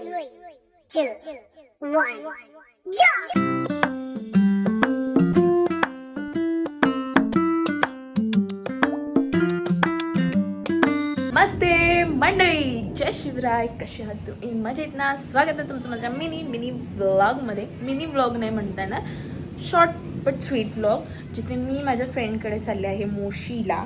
2, 1, jump! नमस्ते मंडळी, जय शिवराय. कसे आहात तुम्ही? मजेत ना? स्वागत आहे तुमचं माझ्या मिनी व्लॉगमध्ये. मिनी व्लॉग नाही म्हणताना शॉर्ट बट स्वीट व्लॉग, जिथे मी माझ्या फ्रेंडकडे चालले आहे मोशीला.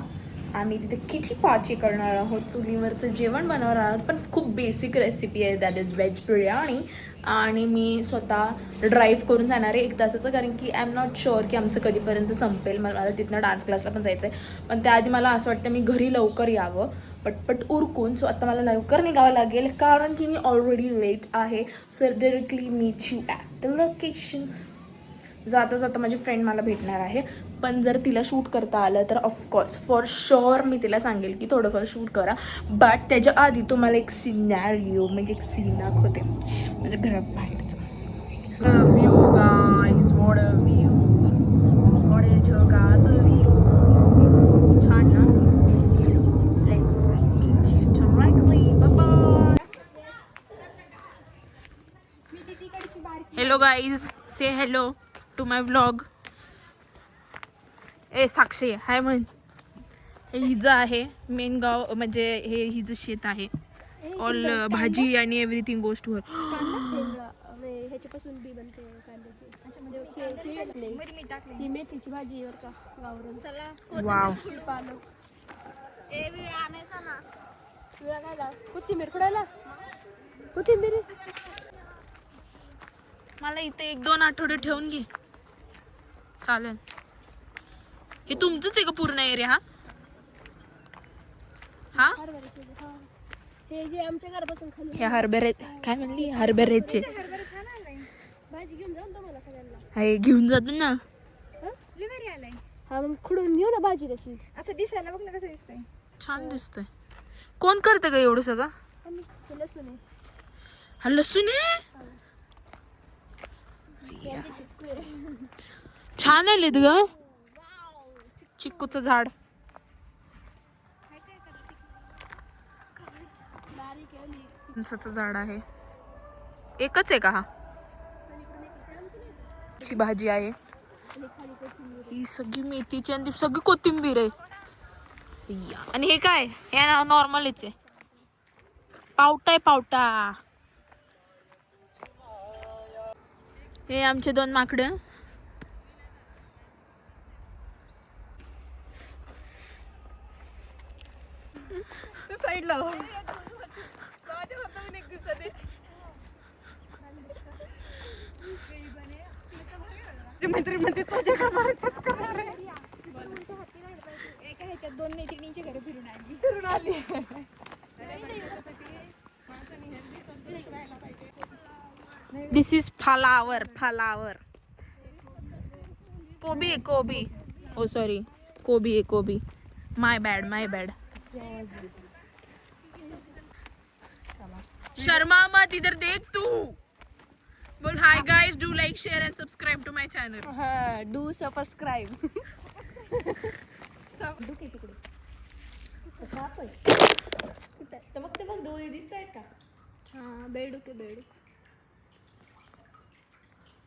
आम्ही तिथे किती पार्टी करणार आहोत, चुलीवरचं जेवण बनवणार आहोत, पण खूप बेसिक रेसिपी आहे, दॅट इज व्हेज बिर्याणी. आणि मी स्वतः ड्राईव्ह करून जाणार आहे 1 तासाचं, कारण की आय एम नॉट शुअर की आमचं कधीपर्यंत संपेल. मला तिथनं डान्स क्लासला पण जायचं आहे, पण त्याआधी मला असं वाटतं मी घरी लवकर यावं पटपट उरकून. सो आता मला लवकर निघावं लागेल, कारण की मी ऑलरेडी लेट आहे. So directly meet you at the location. जाता जाता माझी फ्रेंड मला भेटणार आहे, पण जर तिला शूट करता आलं तर ऑफकोर्स फॉर शुअर मी तिला सांगेल की थोडंफार शूट करा. बट त्याच्या आधी तुम्हाला एक सिनॅरिओ म्हणजे एक सीन दाखवते माझ्या घराबाहेरचा. View guys, what a view, what a झकास व्ह्यू. छान ना? Let's meet you directly. Bye. Hello guys, say hello to my vlog. ए साक्षी हाय म्हण. हे हिचं आहे मेन गाव, म्हणजे हे हिचं शेत आहे. ऑल भाजी आणि एव्हरीथिंग गोज टू हर. ह्याच्यापासून बी बनते कांद्याची. अच्छा, म्हणजे ही मेथीची भाजी वर का गावरून. चला वाव. पालक आणायचा ना. विळा खायला कोथिंबीर खुडायला. कोथिंबीर मला इथे 1-2 आठवडे ठेवून घे, चालेल. हे तुमचंच आहे का पूर्ण एरिया? हा हे जे आमच्या घरापासून खाली हे हरभरे, काय म्हणली? हरभऱ्याचे भाजी घेऊन जाऊन तुम्हाला सगळ्यांना. हे घेऊन जातो ना. हा मग खुडून घेऊ ना भाजी त्याची. असं दिसायला बघ ना कसं दिसतंय. छान दिसतंय. कोण करतं का एवढं सगळं? हे लसूण आहे. हा लसूण आहे. हे आमचे चिक्कू आहे. छान आलेत ग. चिक्कूचं झाड. फणसाचं झाड आहे. एकच आहे का हा? ची भाजी आहे. ही सगळी मेथीची आणि सगळी कोथिंबीर आहे. आणि हे काय? हे नॉर्मलच आहे. पावटा आहे, पावटा. हे आमचे 2 माकडं. साईडला मैत्री मध्ये एका ह्याच्यात 2 मैत्रिणींच्या घरी फिरून आली. दिस इज फ्लावर. कोबी आहे, कोबी. ओ सॉरी, कोबी आहे, कोबी. माय बॅड. शर्मा मत, इधर देख तू. बोल hi guys, do like, share and subscribe to my channel. हा, डू सबस्क्राईब. तिकडे तर मग ते बघ दोन्ही दिसत आहेत का? हा बेडूक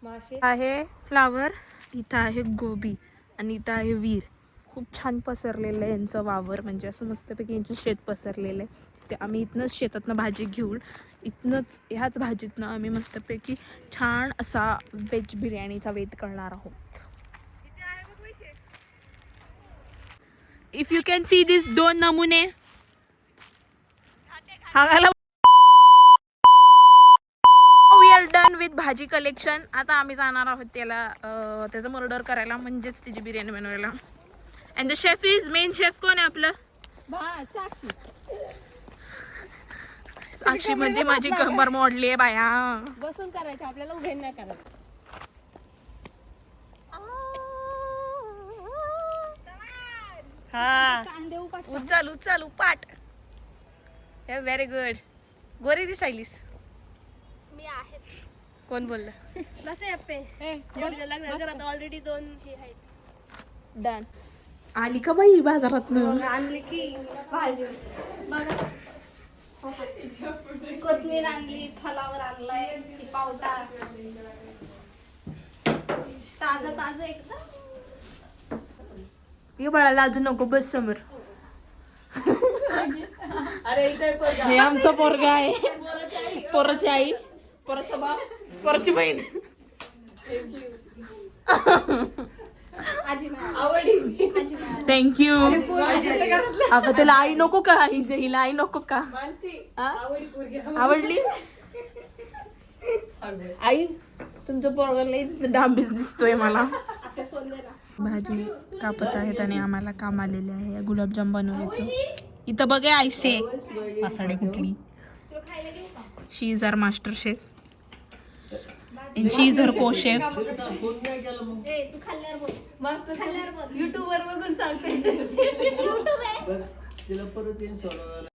मासे आहे फ्लावर, इथं आहे गोबी आणि इथं आहे वीर. खूप छान पसरलेलं आहे यांचं वावर, म्हणजे असं मस्तपैकी यांचं शेत पसरलेलं आहे. ते आम्ही इथनंच शेतातनं भाजी घेऊन इथनंच ह्याच भाजीतनं आम्ही मस्तपैकी छान असा व्हेज बिर्याणीचा वेध करणार आहोत. If you can see this 2 नमुने. वी आर डन विथ भाजी कलेक्शन. आता आम्ही जाणार आहोत त्याचं मर्डर करायला, म्हणजेच त्याची बिर्याणी बनवायला. And the chef is, main chef कोण आहे आपलं? साक्षी म्हणजे माझी कंबर मोडली आहे बाया. बसून करायचं आपल्याला, उभे नाही करायचं. हा, कांदे उपाट उचल उपाट. Very good. गोरी दिसायलीस. मी आहे. कोण बोललं? बस आहे अप्पे. घरात ऑलरेडी 2 हे आहेत. डन. आली का बाई बाजारात? आणली की भाजी. कोथमीर आणली, फलावर आणलाय, ती पावटा ताजं एकदम. ये बाळाला अजून नको, बस समोर. हे आमचा पोरगा आहे. पोराची आई, पोराचा बाप, पोराची बहीण. थँक्यू. अगं त्याला आई नको का? हिला आई नको का? हा? आवडली आई? तुमचं पोरगा लई डांबीस दिसतोय मला. भाजी कापत आहेत आणि आम्हाला काम आलेले आहे गुलाबजाम बनवायचं. इथं बघा आयशे पासाडे कुठली. She is our master chef and she is her co-chef. तू खाल्ल्यावर बोल. युट्यूब वर बघून सांगते. युट्यूब आहे. तिला परत येऊन सोडवायला.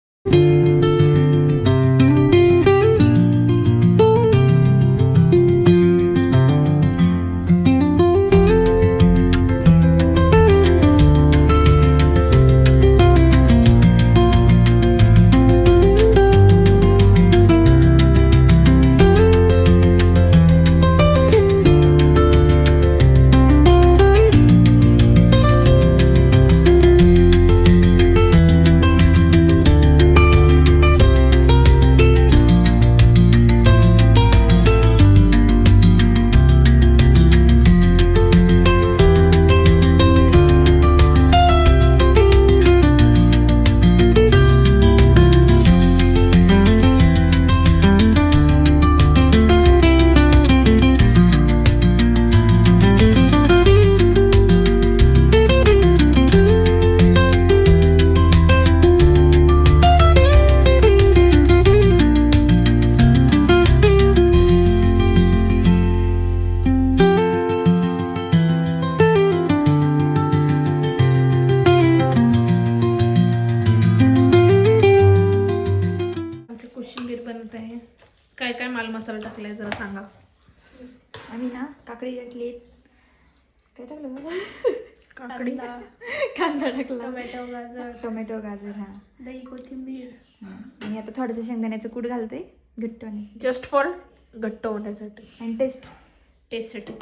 बनत आहे. काय काय माल मसाला टाकलाय जरा सांगा. आम्ही ना काकडी टाकली, काय टाकलं काकडी, कांदा टाकला, टोमॅटो गाजर हा, दही, कोथिंबीर. आणि आता थोडंसं शेंगदाण्याचं कूट घालते घट्ट होण्यासाठी जस्ट फॉर घट्ट होण्यासाठी आणि टेस्ट. टेस्टसाठी.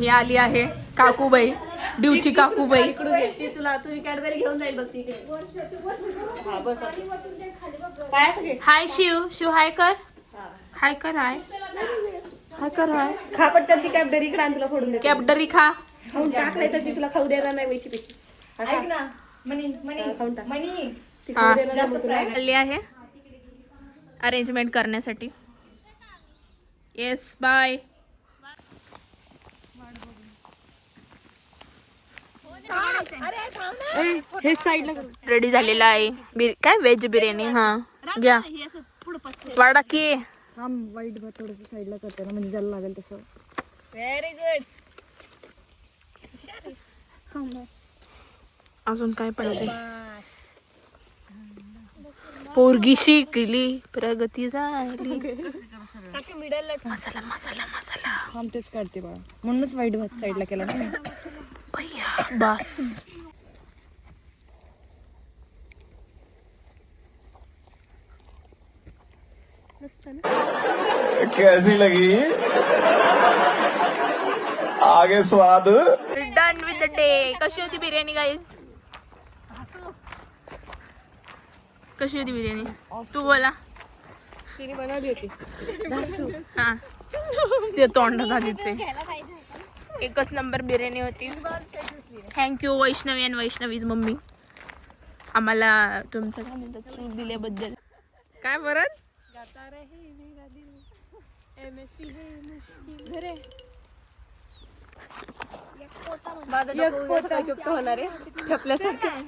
ही आली आहे काकूबाई, डिवची काकूबाई. तुला तुझी कॅडबरी घेऊन जाईल बघ तिकडे. हाय शिव, शिव हाय कर, हाय कर, हाय हाय कर, हाय. खा पटकन ती कॅडबरी इकडे आणि तुला फोडून दे. कॅबडरी खा. खाऊन टाक नाही तर ती तुला खाऊ देणार नाही पैकी पैकी. ऐक ना मनी खाऊन टाक. मनी ती खाऊ देणार नाही मग तुला. आली आहे अरेंजमेंट करण्यासाठी. Yes bye. हे साईडला रेडी झालेला आहे काय व्हेज बिर्याणी. हा घ्या वाडा की. वाईट भात थोडंसं साईडला करते ना, म्हणजे ज्याला लागेल तसं. Very good. अजून काय पाहिजे. पोरगी शिकली, प्रगती झाली. मसाला मसाला मसाला. थांब तेच काढते बाळा, म्हणूनच वाईट भात साईडला केला ना मी. भैया बस. कैसी लगी आगे स्वाद. Done with the day. कशी होती बिर्याणी गाईज? कशी होती बिर्याणी? तू बोला. तिने बनवली होती. हा ते तोंडात आधीचे. एकच नंबर बिर्याणी होती. थँक्यू वैष्णवी आणि वैष्णवीज मम्मी आम्हाला तुमचं काय म्हणतात सूट दिल्याबद्दल. काय परत माझा होणार आहे ठेपल्यासारखं.